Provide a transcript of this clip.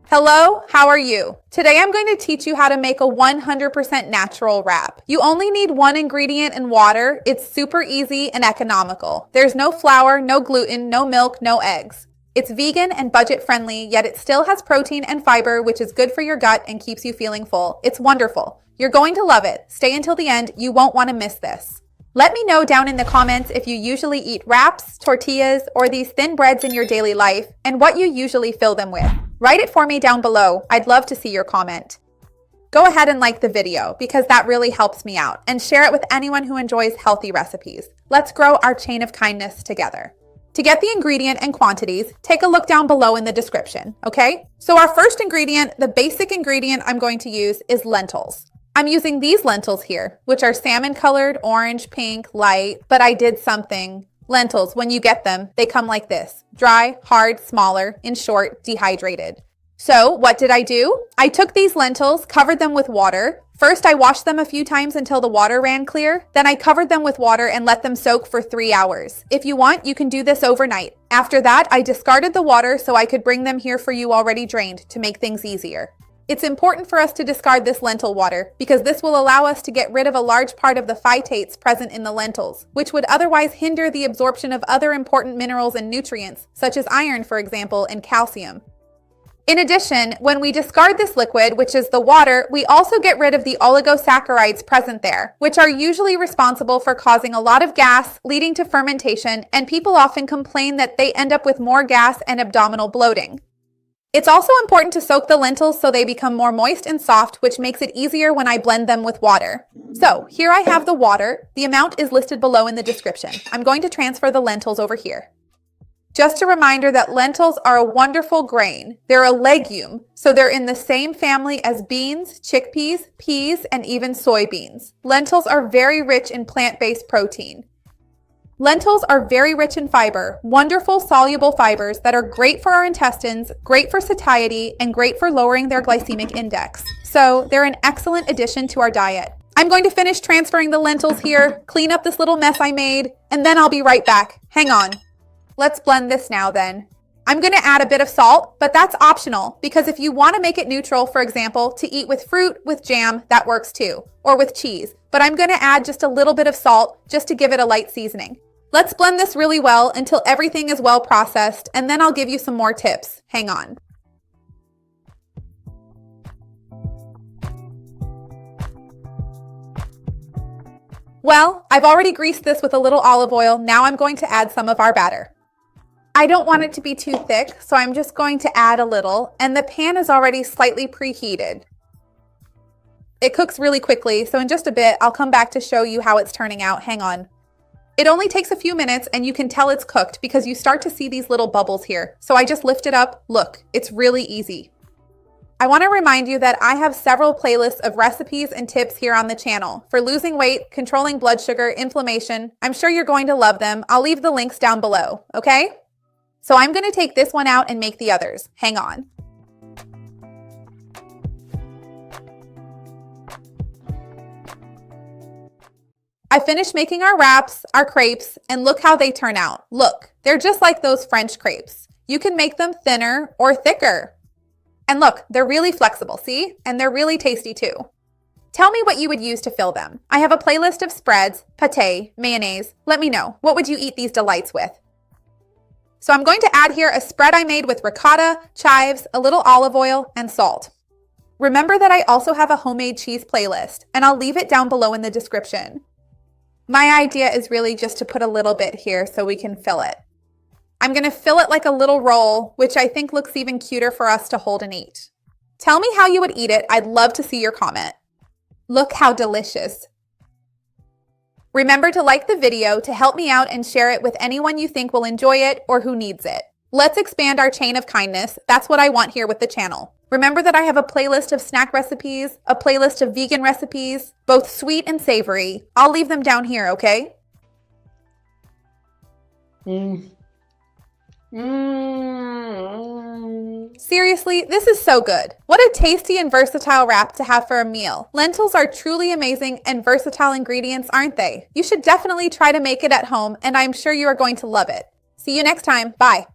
Hello, how are you? Today I'm going to teach you how to make a 100% natural wrap. You only need one ingredient and water. It's super easy and economical. There's no flour, no gluten, no milk, no eggs. It's vegan and budget friendly, yet it still has protein and fiber, which is good for your gut and keeps you feeling full. It's wonderful. You're going to love it. Stay until the end. You won't want to miss this. Let me know down in the comments if you usually eat wraps, tortillas, or these thin breads in your daily life, and what you usually fill them with. Write it for me down below. I'd love to see your comment. Go ahead and like the video because that really helps me out, and share it with anyone who enjoys healthy recipes. Let's grow our chain of kindness together. To get the ingredient and quantities, take a look down below in the description, okay? So our first ingredient, the basic ingredient I'm going to use, is lentils. I'm using these lentils here, which are salmon colored, orange, pink, light, but I did something. Lentils, when you get them, they come like this: dry, hard, smaller, in short, dehydrated. So what did I do? I took these lentils, covered them with water. First, I washed them a few times until the water ran clear. Then I covered them with water and let them soak for 3 hours. If you want, you can do this overnight. After that, I discarded the water so I could bring them here for you already drained to make things easier. It's important for us to discard this lentil water because this will allow us to get rid of a large part of the phytates present in the lentils, which would otherwise hinder the absorption of other important minerals and nutrients, such as iron, for example, and calcium. In addition, when we discard this liquid, which is the water, we also get rid of the oligosaccharides present there, which are usually responsible for causing a lot of gas, leading to fermentation, and people often complain that they end up with more gas and abdominal bloating. It's also important to soak the lentils so they become more moist and soft, which makes it easier when I blend them with water. So here I have the water. The amount is listed below in the description. I'm going to transfer the lentils over here. Just a reminder that lentils are a wonderful grain. They're a legume, so they're in the same family as beans, chickpeas, peas, and even soybeans. Lentils are very rich in plant-based protein. Lentils are very rich in fiber, wonderful soluble fibers that are great for our intestines, great for satiety, and great for lowering their glycemic index. So they're an excellent addition to our diet. I'm going to finish transferring the lentils here, clean up this little mess I made, and then I'll be right back. Hang on. Let's blend this now then. I'm going to add a bit of salt, but that's optional because if you want to make it neutral, for example, to eat with fruit, with jam, that works too, or with cheese. But I'm going to add just a little bit of salt just to give it a light seasoning. Let's blend this really well until everything is well processed, and then I'll give you some more tips. Hang on. Well, I've already greased this with a little olive oil. Now I'm going to add some of our batter. I don't want it to be too thick, so I'm just going to add a little, and the pan is already slightly preheated. It cooks really quickly, so in just a bit, I'll come back to show you how it's turning out. Hang on. It only takes a few minutes and you can tell it's cooked because you start to see these little bubbles here. So I just lift it up. Look, it's really easy. I want to remind you that I have several playlists of recipes and tips here on the channel for losing weight, controlling blood sugar, inflammation. I'm sure you're going to love them. I'll leave the links down below, okay? So I'm going to take this one out and make the others. Hang on. I finished making our wraps, our crepes, and look how they turn out. Look, they're just like those French crepes. You can make them thinner or thicker. And look, they're really flexible, see? And they're really tasty too. Tell me what you would use to fill them. I have a playlist of spreads, pâté, mayonnaise. Let me know, what would you eat these delights with? So I'm going to add here a spread I made with ricotta, chives, a little olive oil, and salt. Remember that I also have a homemade cheese playlist, and I'll leave it down below in the description. My idea is really just to put a little bit here so we can fill it. I'm going to fill it like a little roll, which I think looks even cuter for us to hold and eat. Tell me how you would eat it. I'd love to see your comment. Look how delicious. Remember to like the video to help me out and share it with anyone you think will enjoy it or who needs it. Let's expand our chain of kindness. That's what I want here with the channel. Remember that I have a playlist of snack recipes, a playlist of vegan recipes, both sweet and savory. I'll leave them down here, okay? Seriously, this is so good. What a tasty and versatile wrap to have for a meal. Lentils are truly amazing and versatile ingredients, aren't they? You should definitely try to make it at home, and I'm sure you are going to love it. See you next time. Bye.